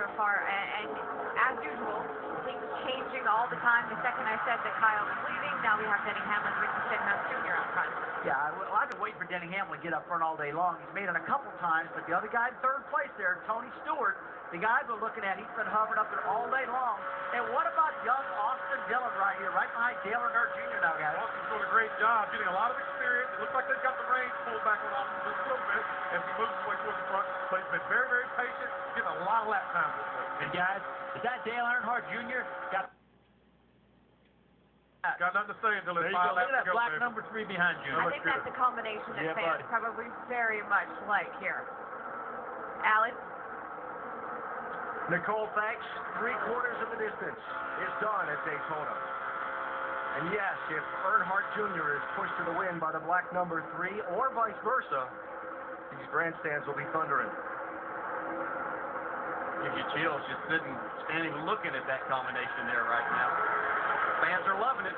so far, and as usual, things changing all the time. The second I said that Kyle was leaving, now we have Denny Hamlin, Ricky Stenhouse Jr. out front. Yeah, well, I've been waiting for Denny Hamlin to get up front all day long. He's made it a couple times, but the other guy in third place there, Tony Stewart, the guys are looking at, he's been hovering up there all day long. And what about young Austin Dillon right here, right behind Dale Earnhardt Jr. now, guys? Austin's doing a great job, getting a lot of experience. It looks like they've got the reins pulled back on Austin just a little bit as he moves his way towards the front. But he's been very, very patient, getting a lot of lap time this way. And guys, is that Dale Earnhardt Jr.? Got nothing to say until it's 5 Look laps at that to go, black baby. number 3 behind you. I think that's a combination that Yeah, fans buddy. probably very much like here. Alex? Nicole, thanks. 3/4 of the distance is done at Daytona. And yes, if Earnhardt Jr. is pushed to the win by the black number 3 or vice versa, these grandstands will be thundering. Gives you chills just standing looking at that combination there right now. Fans are loving it.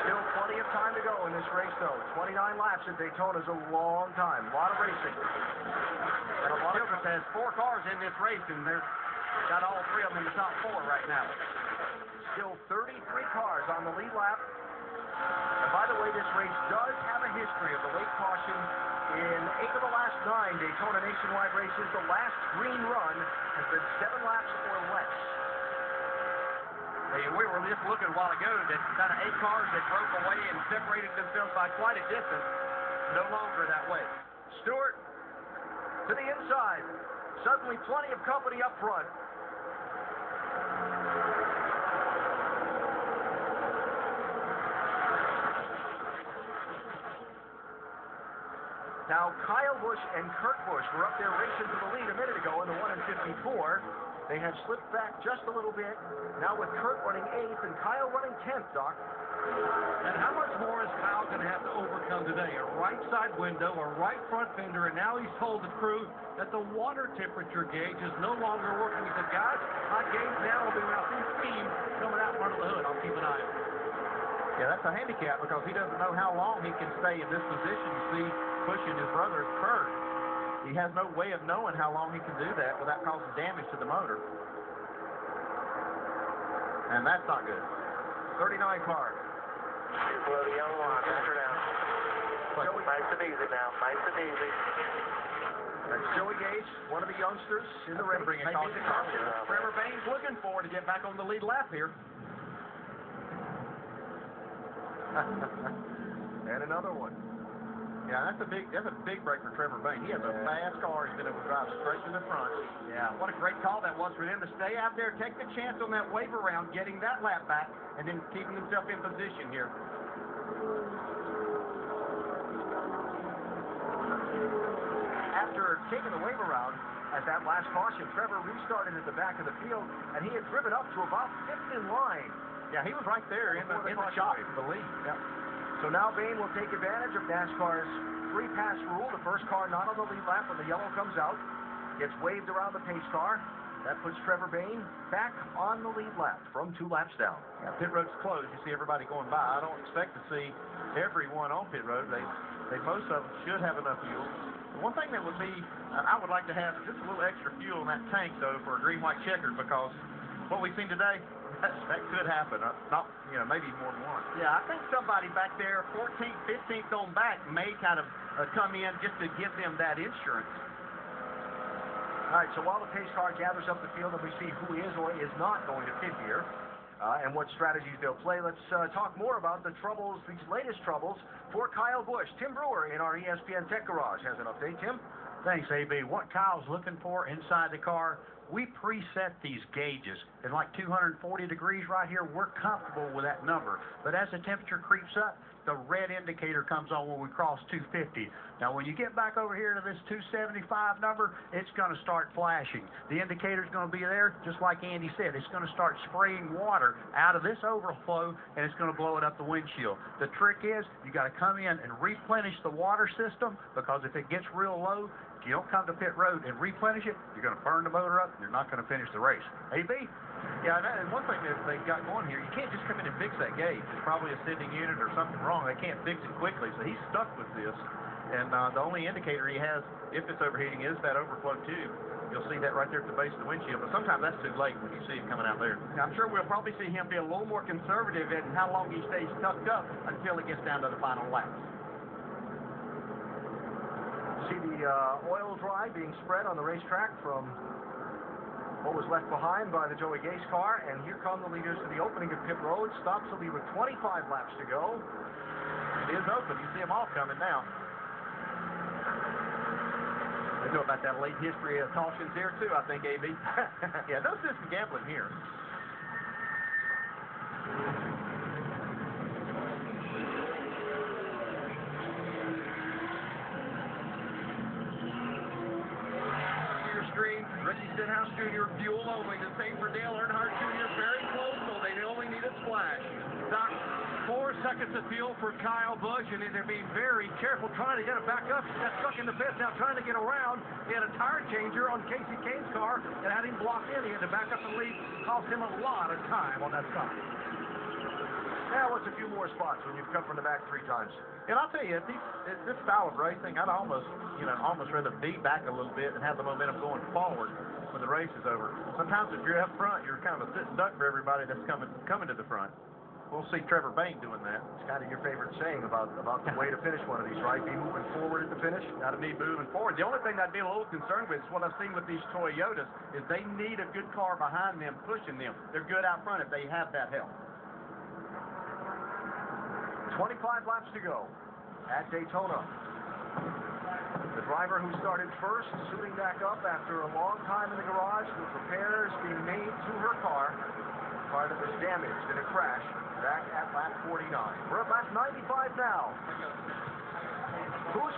Still plenty of time to go in this race, though. 29 laps at Daytona is a long time. A lot of racing. And a lot of us has 4 cars in this race, and they're got all 3 of them in the top 4 right now. Still 33 cars on the lead lap. And by the way, this race does have a history of the late caution. In 8 of the last 9 Daytona nationwide races, the last green run has been 7 laps or less. Hey, we were just looking a while ago that kind of 8 cars that broke away and separated themselves by quite a distance. No longer that way. Stewart to the inside. Suddenly plenty of company up front. Now, Kyle Busch and Kurt Busch were up there racing for the lead a minute ago in the 1 and 54. They have slipped back just a little bit. Now with Kurt running 8th and Kyle running 10th, Doc. And how much more is Kyle going to have to overcome today? A right side window, a right front fender, and now he's told the crew that the water temperature gauge is no longer working. He said, guys, my gauge now will be around 15 coming out in front of the hood. I'll keep an eye on it. Yeah, that's a handicap because he doesn't know how long he can stay in this position. You see, pushing his brother Kurt. He has no way of knowing how long he can do that without causing damage to the motor. And that's not good. 39 cars. Well, the young one, back her down. Nice and easy now, nice and easy. That's Joey Gage, one of the youngsters in the race. Bring a caution. Trevor Bayne's looking for to get back on the lead lap here. And another one. Yeah, that's a big break for Trevor Bayne. He has a fast car. He's been able to drive straight to the front. Yeah, what a great call that was for them to stay out there, take the chance on that wave around, getting that lap back, and then keeping himself in position here. After taking the wave around at that last caution, Trevor restarted at the back of the field, and he had driven up to about 5th in line. Yeah, he was right there in the shot for the lead. Yep. So now Bayne will take advantage of NASCAR's 3-pass rule. The first car not on the lead lap when the yellow comes out gets waved around the pace car. That puts Trevor Bayne back on the lead lap from 2 laps down. Yeah, pit road's closed. You see everybody going by. I don't expect to see everyone on pit road. They most of them should have enough fuel. The one thing that would be, I would like to have just a little extra fuel in that tank though for a green-white checkered, because what we've seen today, that could happen. Not, maybe more than once. Yeah, I think somebody back there, 14th, 15th on back, may kind of come in just to give them that insurance. All right, so while the pace car gathers up the field and we see who is or is not going to pit here and what strategies they'll play, let's talk more about the troubles, these latest troubles for Kyle Busch. Tim Brewer in our ESPN Tech Garage has an update. Tim? Thanks, AB. What Kyle's looking for inside the car, we preset these gauges. At like 240 degrees right here, we're comfortable with that number. But as the temperature creeps up, the red indicator comes on when we cross 250. Now, when you get back over here to this 275 number, it's going to start flashing. The indicator's going to be there, just like Andy said. It's going to start spraying water out of this overflow, and it's going to blow it up the windshield. The trick is you got to come in and replenish the water system, because if it gets real low, if you don't come to pit road and replenish it, you're going to burn the motor up, and you're not going to finish the race. AB? Yeah, and one thing that they've got going here, you can't just come in and fix that gauge. It's probably a sending unit or something wrong. They can't fix it quickly, so he's stuck with this. And the only indicator he has, if it's overheating, is that overflow tube. You'll see that right there at the base of the windshield, but sometimes that's too late when you see it coming out there. Now, I'm sure we'll probably see him be a little more conservative in how long he stays tucked up until it gets down to the final laps. See the oil dry being spread on the racetrack from what was left behind by the Joey Gase car, and here come the leaders to the opening of pit road. Stops the lead with 25 laps to go. It is open. You see them all coming now. They know about that late history of cautions here, too, I think, AB. Yeah, they'll do some gambling here. Stream, Ricky Stenhouse Jr. fuel only. The same for Dale Earnhardt Jr. Very close, so they only need a splash. Doc, 4 seconds of fuel for Kyle Busch, and they're being very careful trying to get it back up. He got stuck in the pits now trying to get around. He had a tire changer on Casey Kane's car and had him blocked in. He had to back up and leave. Cost him a lot of time on that stop. Now, what's a few more spots when you've come from the back 3 times? And I'll tell you, this style of racing, I'd almost rather be back a little bit and have the momentum going forward when the race is over. Sometimes if you're up front, you're kind of a sitting duck for everybody that's coming to the front. We'll see Trevor Bayne doing that. It's kind of your favorite saying about the way to finish one of these, right? Be moving forward at the finish. Got to be moving forward. The only thing I'd be a little concerned with is what I've seen with these Toyotas is they need a good car behind them pushing them. They're good out front if they have that help. 25 laps to go at Daytona. The driver who started first, suiting back up after a long time in the garage with repairs being made to her car. Car that was damaged in a crash back at lap 49. We're at lap 95 now. Who's